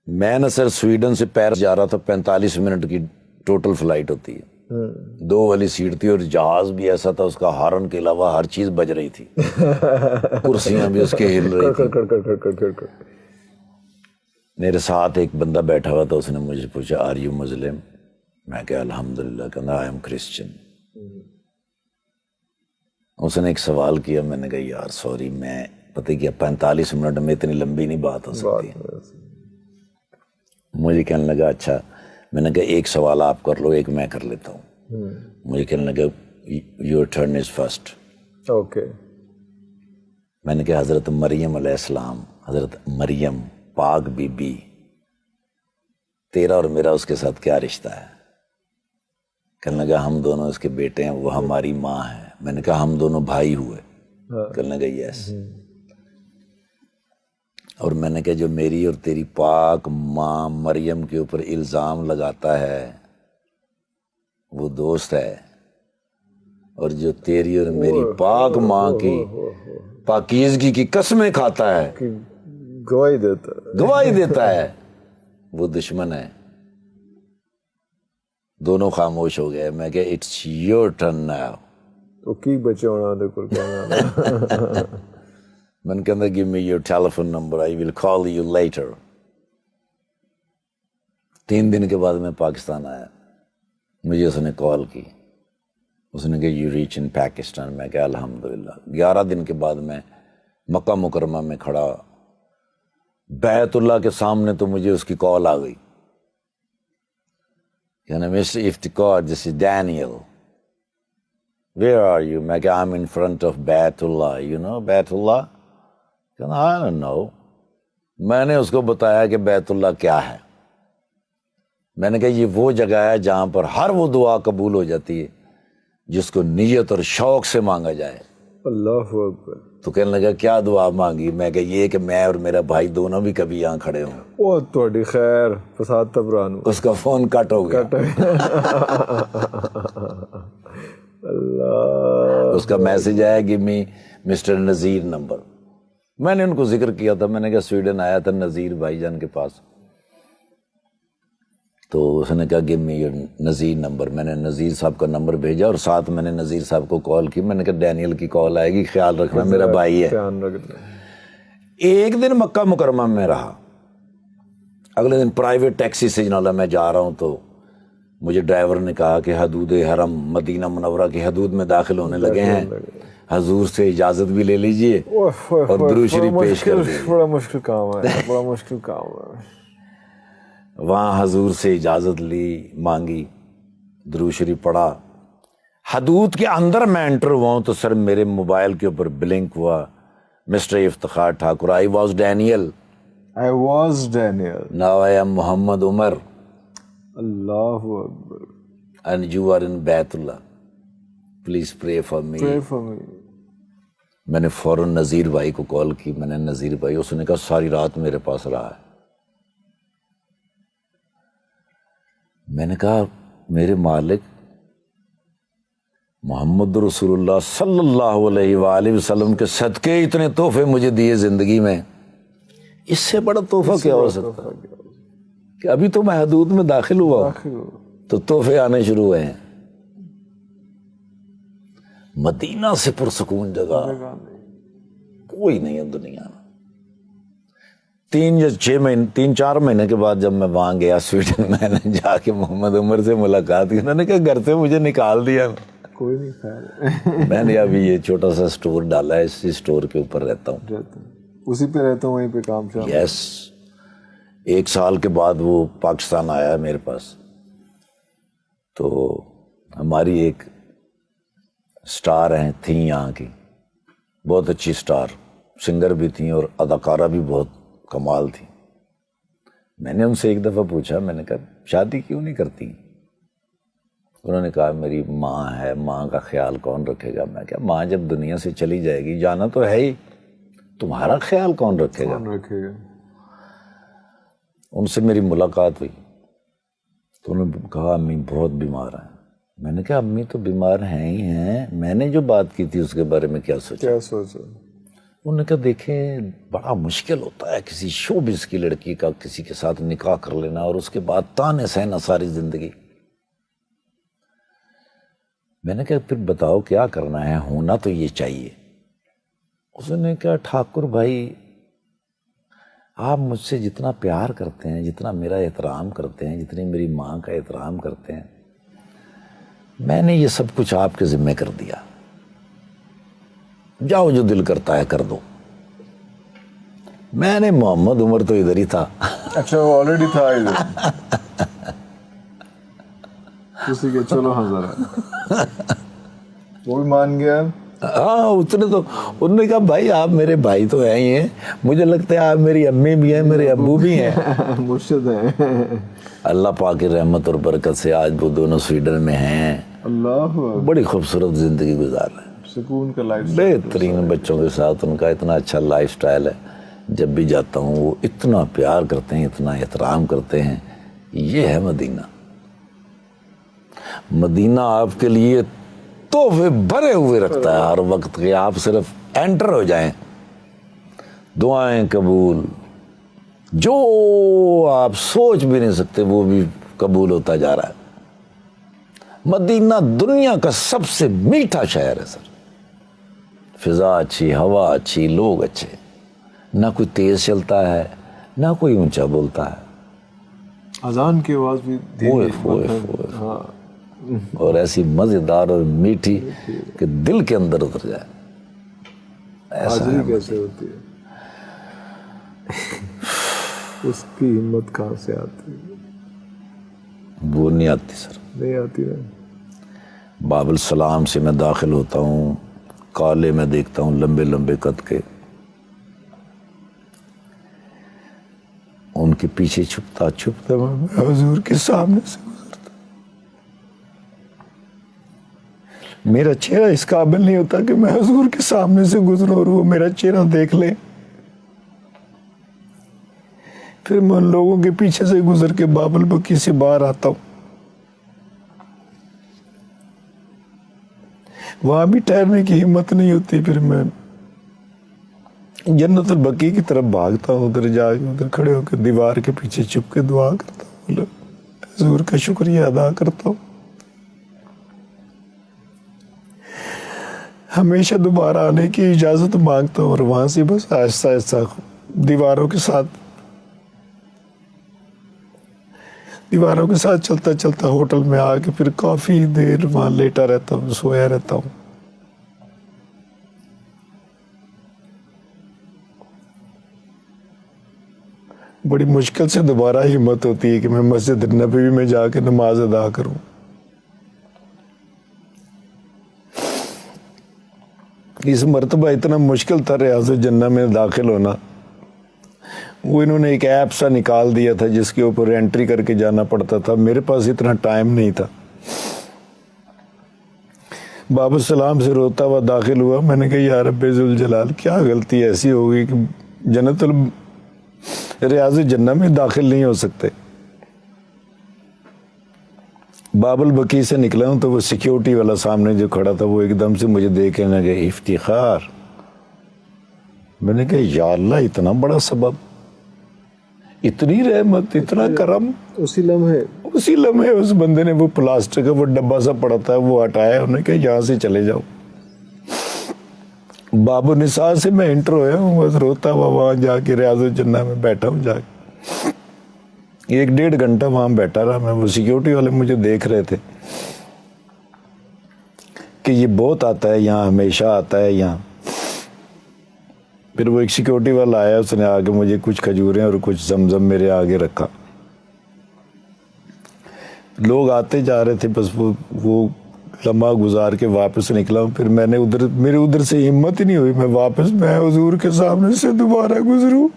میں نا سر سویڈن سے پیرس جا رہا تھا، 45 منٹ کی ٹوٹل فلائٹ ہوتی ہے، 2 والی سیٹ تھی، اور جہاز بھی ایسا تھا اس کا ہارن کے علاوہ ہر چیز بج رہی تھی، کرسیاں بھی اس کے ہل رہی تھی۔ میرے ساتھ ایک بندہ بیٹھا ہوا تھا، اس نے مجھے پوچھا آر یو مسلم؟ میں کہا الحمدللہ، کہنا آئی ایم کرسچن۔ اس نے ایک سوال کیا، میں نے کہا یار سوری، میں پتہ کیا 45 منٹ میں اتنی لمبی نہیں بات ہو سکتی۔ مجھے کہنے لگا اچھا، میں نے کہا ایک سوال آپ کر لو، ایک میں کر لیتا ہوں۔ مجھے کہنے لگا your turn is first. Okay. میں نے کہا حضرت مریم علیہ السلام، حضرت مریم پاک بی بی، تیرا اور میرا اس کے ساتھ کیا رشتہ ہے؟ کہنے لگا ہم دونوں اس کے بیٹے ہیں، وہ ہماری ماں ہے۔ میں نے کہا ہم دونوں بھائی ہوئے؟ کہنے لگا یس۔ اور میں نے کہا جو میری اور تیری پاک ماں مریم کے اوپر الزام لگاتا ہے وہ دوست ہے، اور جو تیری اور میری پاک ماں کی پاکیزگی کی قسمیں کھاتا ہے، گواہی دیتا ہے، وہ دشمن ہے۔ دونوں خاموش ہو گئے۔ میں کہ اٹس یور ٹرن ناؤ۔ تو کی بچے ہونا دے کول کہنا۔ میں نے کہا give me your telephone number, I will call you later. 3 دن کے بعد میں پاکستان آیا، مجھے اس نے کال کی، اس نے کہا یو ریچ ان پاکستان۔ میں کہا الحمدللہ۔ 11 دن کے بعد میں مکہ مکرمہ میں کھڑا بیت اللہ کے سامنے، تو مجھے اس کی کال آ گئی، کہنا mister Iftikhar this is Daniel, where are you? میں کہا I'm in front of بیت اللہ، یو نو بیت اللہ؟ کہنا I don't know۔ میں نے اس کو بتایا کہ بیت اللہ کیا ہے۔ میں نے کہا یہ وہ جگہ ہے جہاں پر ہر وہ دعا قبول ہو جاتی ہے جس کو نیت اور شوق سے مانگا جائے۔ اللہ اکبر۔ تو کہنے لگا کیا دعا مانگی؟ میں کہا یہ کہ میں اور میرا بھائی دونوں بھی کبھی یہاں کھڑے ہوں۔ او تہاڈی خیر، فساد تبران۔ اس کا فون کٹ ہو گیا۔ اللہ۔ اس کا میسج آیا کہ می مسٹر نذیر نمبر۔ میں نے ان کو ذکر کیا تھا، میں نے کہا سویڈن آیا تھا نذیر بھائی جان کے پاس، تو اس نے کہا give me your Nazir number. میں نے نذیر صاحب کا نمبر بھیجا، اور ساتھ میں نے نذیر صاحب کو کال کی۔ میں نے کہا ڈینیل کی کال آئے گی، خیال رکھنا، میرا بھائی ہے۔ دھیان رکھنا۔ ایک دن مکہ مکرمہ میں رہا، اگلے دن پرائیویٹ ٹیکسی سے جناب میں جا رہا ہوں، تو مجھے ڈرائیور نے کہا کہ حدود حرم مدینہ منورہ کی حدود میں داخل ہونے لگے ہیں، حضور سے اجازت بھی لے لیجئے اور درود شریف پیش کر دیجیے۔ بڑا مشکل کام ہے، بڑا مشکل کام ہے۔ وہاں حضور سے اجازت لی، مانگی، درود شریف پڑھا۔ حدود کے اندر میں انٹر ہوا ہوں تو سر میرے موبائل کے اوپر بلنک ہوا، mister Iftikhar Thakur, I was Daniel, I was Daniel۔ Now I am Muhammad Umar, Allah اکبر۔ And you are in Bait Allah, please pray for me. Pray for me۔ میں نے فوراً نذیر بھائی کو کال کی۔ میں نے نذیر بھائی، اس نے کہا ساری رات میرے پاس رہا ہے۔ میں نے کہا میرے مالک محمد رسول اللہ صلی اللہ علیہ وآلہ وسلم کے صدقے اتنے تحفے مجھے دیے زندگی میں، اس سے بڑا تحفہ کیا ہو سکتا ہے کہ ابھی تو میں حدود میں داخل ہوا تو تحفے آنے شروع ہوئے ہیں۔ مدینہ سے پرسکون جگہ کوئی نہیں ہے دنیا میں۔ 3-4 مہینے کے بعد جب میں وہاں گیا سویڈن، میں نے جا کے محمد عمر سے ملاقات کی، انہوں نے کہا گھر سے مجھے نکال دیا۔ کوئی نہیں خیر۔ میں نے ابھی یہ چھوٹا سا سٹور ڈالا ہے، اسی سٹور کے اوپر رہتا ہوں، اسی پہ رہتا ہوں، وہیں پہ کام شام۔ یس۔ 1 سال کے بعد وہ پاکستان آیا میرے پاس، تو ہماری ایک سٹار تھیں یہاں کی، بہت اچھی سٹار، سنگر بھی تھیں اور اداکارہ بھی بہت کمال تھی۔ میں نے ان سے ایک دفعہ پوچھا، میں نے کہا شادی کیوں نہیں کرتی؟ انہوں نے کہا میری ماں ہے، ماں کا خیال کون رکھے گا؟ میں کہا ماں جب دنیا سے چلی جائے گی، جانا تو ہے ہی، تمہارا خیال کون رکھے گا؟ ان سے میری ملاقات ہوئی تو انہوں نے کہا امی بہت بیمار ہیں۔ میں نے کہا امی تو بیمار ہیں ہی ہیں، میں نے جو بات کی تھی اس کے بارے میں کیا سوچا؟ انہوں نے کہا دیکھیں بڑا مشکل ہوتا ہے کسی شوبز کی لڑکی کا کسی کے ساتھ نکاح کر لینا اور اس کے بعد تانے سہنا ساری زندگی. میں نے کہا پھر بتاؤ کیا کرنا ہے, ہونا تو یہ چاہیے. اس نے کہا ٹھاکر بھائی آپ مجھ سے جتنا پیار کرتے ہیں, جتنا میرا احترام کرتے ہیں, جتنی میری ماں کا احترام کرتے ہیں, میں نے یہ سب کچھ آپ کے ذمہ کر دیا, جاؤ جو دل کرتا ہے کر دو. میں نے محمد عمر تو ادھر ہی تھا. اچھا وہ آلریڈی تھا ادھر. کسی کے چلو حضر وہ بھی مان گیا. ہاں اس نے تو انہوں نے کہا بھائی آپ میرے بھائی تو ہیں ہی ہیں, مجھے لگتا ہے آپ میری امی بھی ہیں میرے ابو بھی ہیں. مرشد ہیں. اللہ پاک کی رحمت اور برکت سے آج وہ دونوں سویڈن میں ہیں. اللہ بڑی خوبصورت زندگی گزار رہے ہیں, سکون کا لائف, بہترین بچوں کے ساتھ. ان کا اتنا اچھا لائف سٹائل ہے. جب بھی جاتا ہوں وہ اتنا پیار کرتے ہیں, اتنا احترام کرتے ہیں. یہ ہے مدینہ. مدینہ آپ کے لیے تحفے بھرے ہوئے رکھتا ہے ہر وقت کہ آپ صرف انٹر ہو جائیں, دعائیں قبول, جو آپ سوچ بھی نہیں سکتے وہ بھی قبول ہوتا جا رہا ہے. مدینہ دنیا کا سب سے میٹھا شہر ہے سر. فضا اچھی, ہوا اچھی, لوگ اچھے, نہ کوئی تیز چلتا ہے نہ کوئی اونچا بولتا ہے. اذان کی آواز بھی ہاں, اور ایسی مزیدار اور میٹھی کہ دل کے اندر اتر جائے. حاضری کیسے ہوتی ہے, اس کی ہمت کہاں سے آتی ہے؟ وہ نہیں آتی سر, نہیں آتی ہے. باب السلام سے میں داخل ہوتا ہوں, کالے میں دیکھتا ہوں لمبے لمبے قد کے, ان کے پیچھے چھپتا چھپتا میں حضور کے سامنے سے گزرتا. میرا چہرہ اس قابل نہیں ہوتا کہ میں حضور کے سامنے سے گزروں اور وہ میرا چہرہ دیکھ لیں. پھر میں ان لوگوں کے پیچھے سے گزر کے باب البکی سے باہر آتا ہوں. وہاں بھی ٹھہرنے کی ہمت نہیں ہوتی. پھر میں جنت البقیع کی طرف بھاگتا ہوں, ادھر جا کے ادھر کھڑے ہو کے دیوار کے پیچھے چھپ کے دعا کرتا ہوں, حضور کا شکریہ ادا کرتا ہوں. ہمیشہ دوبارہ آنے کی اجازت مانگتا ہوں اور وہاں سے بس آہستہ آہستہ دیواروں کے ساتھ چلتا چلتا ہوٹل میں آ کے پھر کافی دیر وہاں لیٹا رہتا ہوں, سویا رہتا ہوں. بڑی مشکل سے دوبارہ ہمت ہوتی ہے کہ میں مسجد نبوی میں جا کے نماز ادا کروں. اس مرتبہ اتنا مشکل تھا ریاض الجنہ میں داخل ہونا. وہ انہوں نے ایک ایپ سا نکال دیا تھا جس کے اوپر انٹری کر کے جانا پڑتا تھا. میرے پاس اتنا ٹائم نہیں تھا. باب السلام سے روتا ہوا داخل ہوا. میں نے کہا یا رب ذوالجلال کیا غلطی ایسی ہو گئی کہ ریاض الجنہ میں داخل نہیں ہو سکتے. باب البقیع سے نکلا ہوں تو وہ سیکیورٹی والا سامنے جو کھڑا تھا وہ ایک دم سے مجھے دیکھنے لگے, افتخار. میں نے کہا یا اللہ اتنا بڑا سبب, اتنی رحمت, اتنا کرم. اسی لمحے اس بندے نے وہ پلاسٹک کا وہ ڈبہ سا پڑا تھا وہ ہٹایا. انہوں نے کہا یہاں سے چلے جاؤ. باب النساء سے میں انٹر ہویا ہوں, بس روتا ہوا وہاں جا کے ریاض الجنہ میں بیٹھا ہوں. جا کے 1-1.5 گھنٹہ وہاں بیٹھا رہا میں. وہ سیکیورٹی والے مجھے دیکھ رہے تھے کہ یہ بہت آتا ہے یہاں, ہمیشہ آتا ہے یہاں. پھر وہ ایک سیکیورٹی والا آیا, اس نے آگے مجھے کچھ کھجوریں اور کچھ زمزم میرے آگے رکھا. لوگ آتے جا رہے تھے, بس وہ لمحہ گزار کے واپس نکلا ہوں. پھر میں نے میرے ادھر سے ہمت ہی نہیں ہوئی میں حضور کے سامنے سے دوبارہ گزروں.